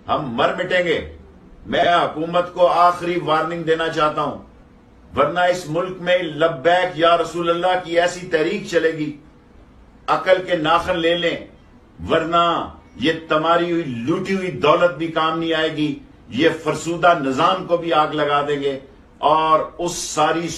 ہم مر مٹیں گے. میں حکومت کو آخری وارننگ دینا چاہتا ہوں، ورنہ اس ملک میں لبیک یا رسول اللہ کی ایسی تحریک چلے گی، عقل کے ناخن لے لیں، ورنہ یہ تمہاری ہوئی لوٹی ہوئی دولت بھی کام نہیں آئے گی، یہ فرسودہ نظام کو بھی آگ لگا دیں گے، اور اس ساری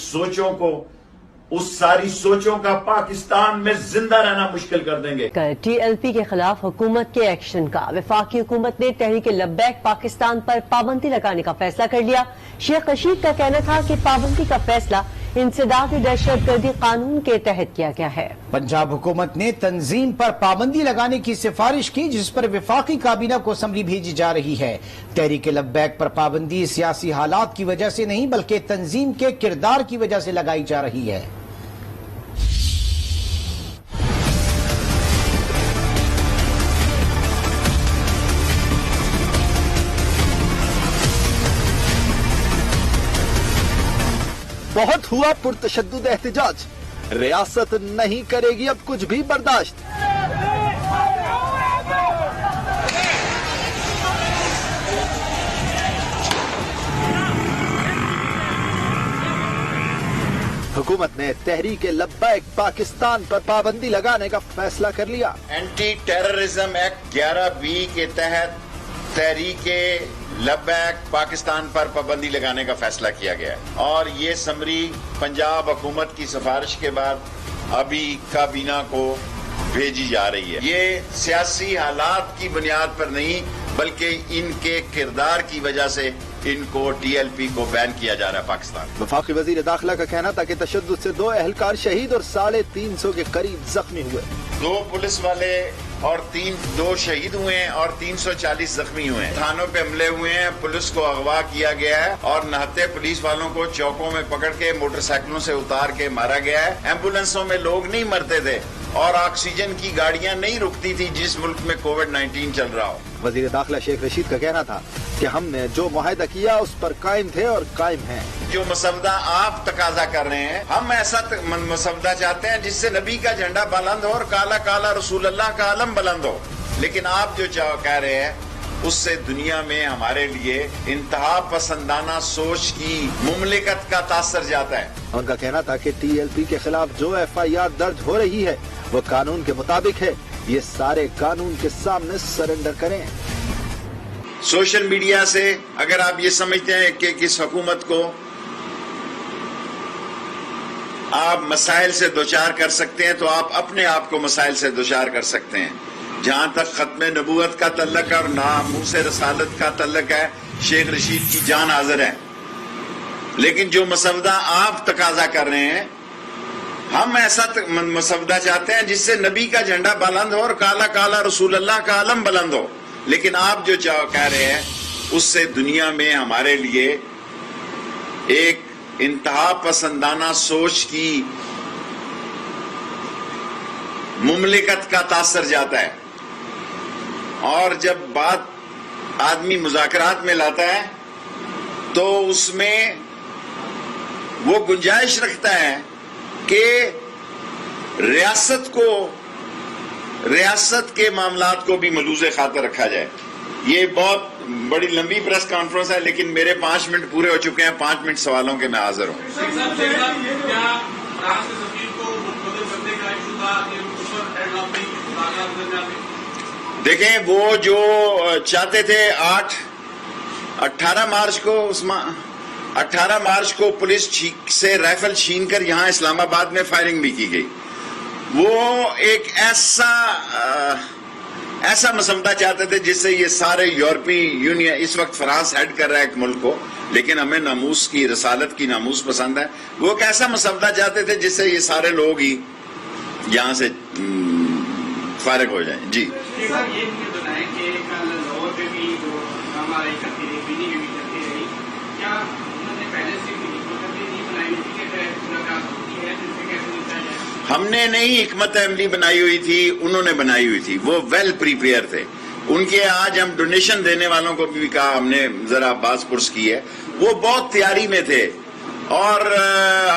سوچوں کا پاکستان میں زندہ رہنا مشکل کر دیں گے. ٹی ایل پی کے خلاف حکومت کے ایکشن کا وفاقی حکومت نے تحریک لبیک پاکستان پر پابندی لگانے کا فیصلہ کر لیا. شیخ رشید کا کہنا تھا کہ پابندی کا فیصلہ انسداد دہشت گردی قانون کے تحت کیا گیا ہے. پنجاب حکومت نے تنظیم پر پابندی لگانے کی سفارش کی، جس پر وفاقی کابینہ کو اسمبلی بھیجی جا رہی ہے. تحریک لبیک پر پابندی سیاسی حالات کی وجہ سے نہیں بلکہ تنظیم کے کردار کی وجہ سے لگائی جا رہی ہے. بہت ہوا پرتشدد احتجاج، ریاست نہیں کرے گی اب کچھ بھی برداشت. حکومت نے تحریک لبیک پاکستان پر پابندی لگانے کا فیصلہ کر لیا. اینٹی ٹیررزم ایکٹ 11B کے تحت تحریک لبیک پاکستان پر پابندی لگانے کا فیصلہ کیا گیا ہے، اور یہ سمری پنجاب حکومت کی سفارش کے بعد ابھی کابینہ کو بھیجی جا رہی ہے. یہ سیاسی حالات کی بنیاد پر نہیں بلکہ ان کے کردار کی وجہ سے ان کو ٹی ایل پی کو بین کیا جا رہا ہے پاکستان. وفاقی وزیر داخلہ کا کہنا تھا کہ تشدد سے 2 اہلکار شہید اور 350 کے قریب زخمی ہوئے. 2 پولیس والے اور 2 شہید ہوئے ہیں اور 340 زخمی ہوئے ہیں. تھانوں پہ حملے ہوئے ہیں، پولیس کو اغوا کیا گیا ہے اور نہتے پولیس والوں کو چوکوں میں پکڑ کے موٹر سائیکلوں سے اتار کے مارا گیا ہے. ایمبولینسوں میں لوگ نہیں مرتے تھے اور آکسیجن کی گاڑیاں نہیں رکتی تھی جس ملک میں کووڈ-19 چل رہا ہو. وزیر داخلہ شیخ رشید کا کہنا تھا کہ ہم نے جو معاہدہ کیا اس پر قائم تھے اور قائم ہیں. جو مسودہ آپ تقاضا کر رہے ہیں، ہم ایسا مسودہ چاہتے ہیں جس سے نبی کا جھنڈا بلند ہو اور کالا کالا رسول اللہ کا علم بلند ہو، لیکن آپ جو کہہ رہے ہیں اس سے دنیا میں ہمارے لیے انتہا پسندانہ سوچ کی مملکت کا تاثر جاتا ہے. ان کا کہنا تھا کہ ٹی ایل پی کے خلاف جو ایف آئی آر درج ہو رہی ہے وہ قانون کے مطابق ہے، یہ سارے قانون کے سامنے سرنڈر کریں. سوشل میڈیا سے اگر آپ یہ سمجھتے ہیں کہ کس حکومت کو آپ مسائل سے دوچار کر سکتے ہیں تو آپ اپنے آپ کو مسائل سے دوچار کر سکتے ہیں. جہاں تک ختم نبوت کا تعلق ہے اور ناموس رسالت کا تعلق ہے، شیخ رشید کی جان حاضر ہے، لیکن جو مسودہ آپ تقاضا کر رہے ہیں، ہم ایسا مسودہ چاہتے ہیں جس سے نبی کا جھنڈا بلند ہو اور کالا کالا رسول اللہ کا علم بلند ہو، لیکن آپ جو کہہ رہے ہیں اس سے دنیا میں ہمارے لیے ایک انتہا پسندانہ سوچ کی مملکت کا تاثر جاتا ہے. اور جب بات آدمی مذاکرات میں لاتا ہے تو اس میں وہ گنجائش رکھتا ہے کہ ریاست کے معاملات کو بھی ملوز خاطر رکھا جائے. یہ بہت بڑی لمبی پریس کانفرنس ہے لیکن میرے 5 منٹ پورے ہو چکے ہیں. 5 منٹ سوالوں کے میں حاضر ہوں. دیکھیں، وہ جو چاہتے تھے 18 مارچ کو پولیس سے رائفل چھین کر یہاں اسلام آباد میں فائرنگ بھی کی گئی. وہ ایک ایسا مسودہ چاہتے تھے جس سے یہ سارے یورپی یونین، اس وقت فرانس ہیڈ کر رہا ہے ایک ملک کو، لیکن ہمیں ناموس کی، رسالت کی ناموس پسند ہے. وہ ایک ایسا مسودہ چاہتے تھے جس سے یہ سارے لوگ ہی یہاں سے فارغ ہو جائیں. جی ہم نے نہیں حکمت عملی بنائی ہوئی تھی، انہوں نے بنائی ہوئی تھی. وہ ویل پریپیئر تھے. ان کے آج ہم ڈونیشن دینے والوں کو بھی کہا، ہم نے ذرا باز پرس کی ہے، وہ بہت تیاری میں تھے. اور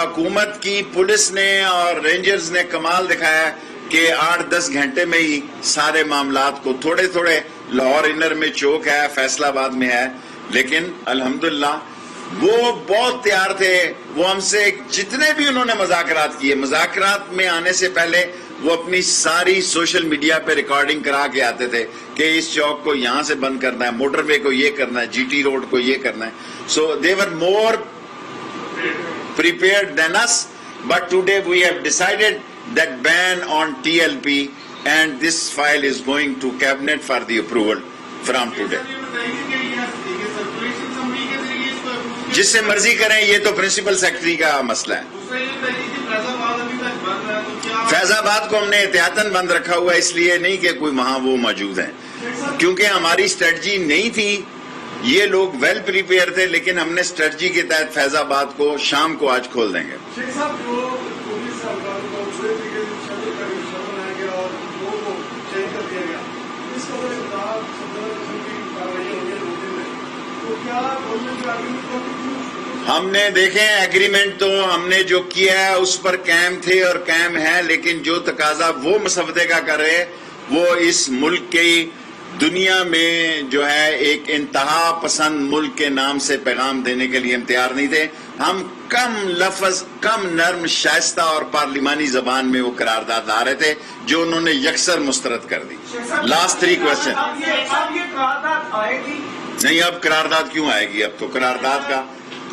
حکومت کی پولیس نے اور رینجرز نے کمال دکھایا کہ 8-10 گھنٹے میں ہی سارے معاملات کو تھوڑے تھوڑے لاہور انر میں چوک ہے, فیصل آباد میں ہے, لیکن الحمدللہ وہ بہت تیار تھے. وہ ہم سے جتنے بھی انہوں نے مذاکرات کیے, مذاکرات میں آنے سے پہلے وہ اپنی ساری سوشل میڈیا پہ ریکارڈنگ کرا کے آتے تھے کہ اس چوک کو یہاں سے بند کرنا ہے, موٹر وے کو یہ کرنا ہے, جی ٹی روڈ کو یہ کرنا ہے. سو دے ور مور prepared than us, but today we have decided that ban on TLP and this file is going to cabinet for the approval from today. جس سے مرضی کریں, یہ تو پرنسپل سیکرٹری کا مسئلہ ہے. فیض آباد کو ہم نے احتیاطاً بند رکھا ہوا ہے, اس لیے نہیں کہ کوئی وہاں وہ موجود ہیں, کیونکہ ہماری اسٹریٹجی نہیں تھی. یہ لوگ ویل پریپیئر تھے, لیکن ہم نے اسٹریٹجی کے تحت فیض آباد کو شام کو آج کھول دیں گے. ہم نے دیکھیں ایگریمنٹ تو ہم نے جو کیا ہے اس پر قائم تھے اور قائم ہے, لیکن جو تقاضا وہ مسودے کا کرے وہ اس ملک کی دنیا میں جو ہے ایک انتہا پسند ملک کے نام سے پیغام دینے کے لیے ہم تیار نہیں تھے. ہم کم لفظ, کم نرم, شائستہ اور پارلیمانی زبان میں وہ قرارداد لا رہے تھے جو انہوں نے یکسر مسترد کر دی. Last 3 question. نہیں, اب قرارداد کیوں آئے گی؟ اب تو قرارداد کا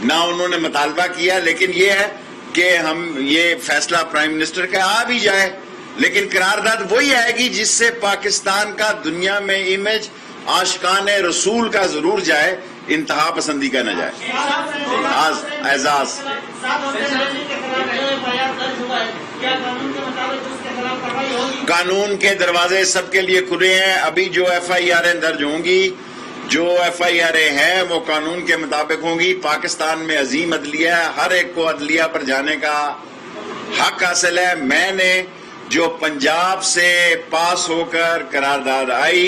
نہ انہوں نے مطالبہ کیا, لیکن یہ ہے کہ ہم یہ فیصلہ پرائم منسٹر کا آ بھی جائے, لیکن قرارداد وہی آئے گی جس سے پاکستان کا دنیا میں امیج عاشقان رسول کا ضرور جائے, انتہا پسندی کا نہ جائے. اعزاز قانون کے دروازے سب کے لیے کھلے ہیں. ابھی جو ایف آئی آر درج ہوں گی, جو ایف آئی آر ہے وہ قانون کے مطابق ہوں گی. پاکستان میں عظیم عدلیہ ہے, ہر ایک کو عدلیہ پر جانے کا حق حاصل ہے. میں نے جو پنجاب سے پاس ہو کر قرارداد آئی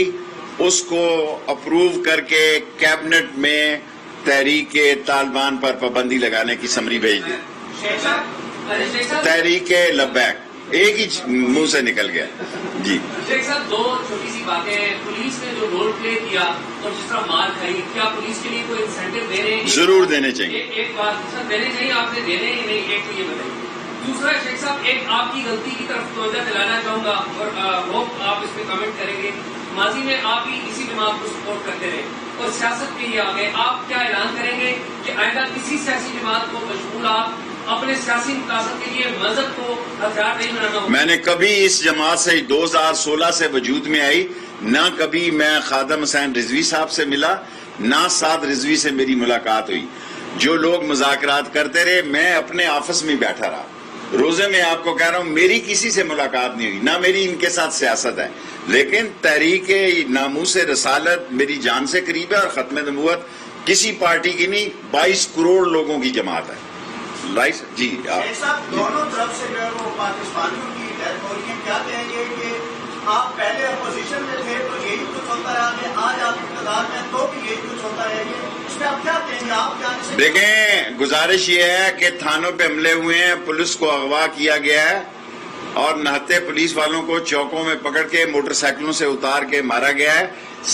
اس کو اپروو کر کے کیبنٹ میں تحریک طالبان پر پابندی لگانے کی سمری بھیج دی. تحریک لبیک ایک ہی منہ سے نکل گیا. جی شیخ صاحب, 2 چھوٹی سی باتیں ہیں. پولیس نے جو رول پلے کیا اور جس طرح مار کھائی, کیا پولیس کے لیے کوئی انسینٹیو دے رہے ہیں؟ ضرور دینے چاہیے. ایک بات سر دینے چاہیے, آپ نے دینے ہی نہیں, ایک تو یہ بتائیے. دوسرا شیخ صاحب, ایک آپ کی غلطی کی طرف توجہ دلانا چاہوں گا اور ہوپ آپ اس پہ کمنٹ کریں گے. ماضی میں آپ ہی اسی جماعت کو سپورٹ کرتے رہے اور سیاست کے لیے آ گئے. آپ کیا اعلان کریں گے کہ آئندہ کسی سیاسی جماعت کو مشغول آپ اپنے سیاسی مقاصد کے لیے مذہب کو ہتھیار نہیں بنانا ہوگا؟ میں نے کبھی اس جماعت سے 2016 سے وجود میں آئی, نہ کبھی میں خادم حسین رضوی صاحب سے ملا, نہ سعد رضوی سے میری ملاقات ہوئی. جو لوگ مذاکرات کرتے رہے, میں اپنے آفس میں بیٹھا رہا. روزے میں آپ کو کہہ رہا ہوں, میری کسی سے ملاقات نہیں ہوئی, نہ میری ان کے ساتھ سیاست ہے. لیکن تحریک ناموس رسالت میری جان سے قریب ہے اور ختم نبوت کسی پارٹی کی نہیں, 22 کروڑ لوگوں کی جماعت ہے. رائٹ جی. دونوں طرف سے جو ہے وہ پاکستانیوں کی ڈیتھ ہو رہی ہے, کیا کہیں گے کہ آپ پہلے اپوزیشن میں تھے تو یہی کچھ ہوتا رہا ہے, آج آپ اقتدار میں تو بھی یہی کچھ ہوتا رہے گا, اس میں آپ کیا کہیں گے؟ آپ جانے سے دیکھیں, گزارش یہ ہے کہ تھانوں پہ حملے ہوئے ہیں, پولیس کو اغوا کیا گیا ہے اور نہتے پولیس والوں کو چوکوں میں پکڑ کے موٹر سائیکلوں سے اتار کے مارا گیا ہے.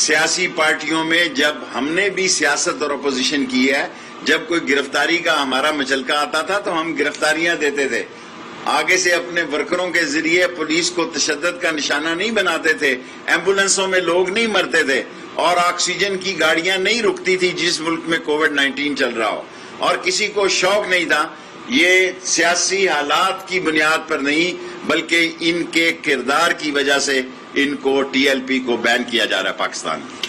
سیاسی پارٹیوں میں جب ہم نے بھی سیاست اور اپوزیشن کی ہے, جب کوئی گرفتاری کا ہمارا مچلکا آتا تھا تو ہم گرفتاریاں دیتے تھے. آگے سے اپنے ورکروں کے ذریعے پولیس کو تشدد کا نشانہ نہیں بناتے تھے, ایمبولینسوں میں لوگ نہیں مرتے تھے اور آکسیجن کی گاڑیاں نہیں رکتی تھی جس ملک میں کووڈ-19 چل رہا ہو, اور کسی کو شوق نہیں تھا. یہ سیاسی حالات کی بنیاد پر نہیں بلکہ ان کے کردار کی وجہ سے ان کو ٹی ایل پی کو بین کیا جا رہا ہے پاکستان میں.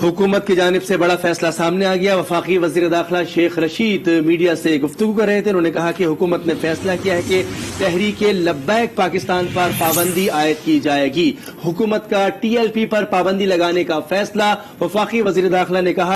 حکومت کی جانب سے بڑا فیصلہ سامنے آ گیا. وفاقی وزیر داخلہ شیخ رشید میڈیا سے گفتگو کر رہے تھے. انہوں نے کہا کہ حکومت نے فیصلہ کیا ہے کہ تحریک لبیک پاکستان پر پابندی عائد کی جائے گی. حکومت کا ٹی ایل پی پر پابندی لگانے کا فیصلہ. وفاقی وزیر داخلہ نے کہا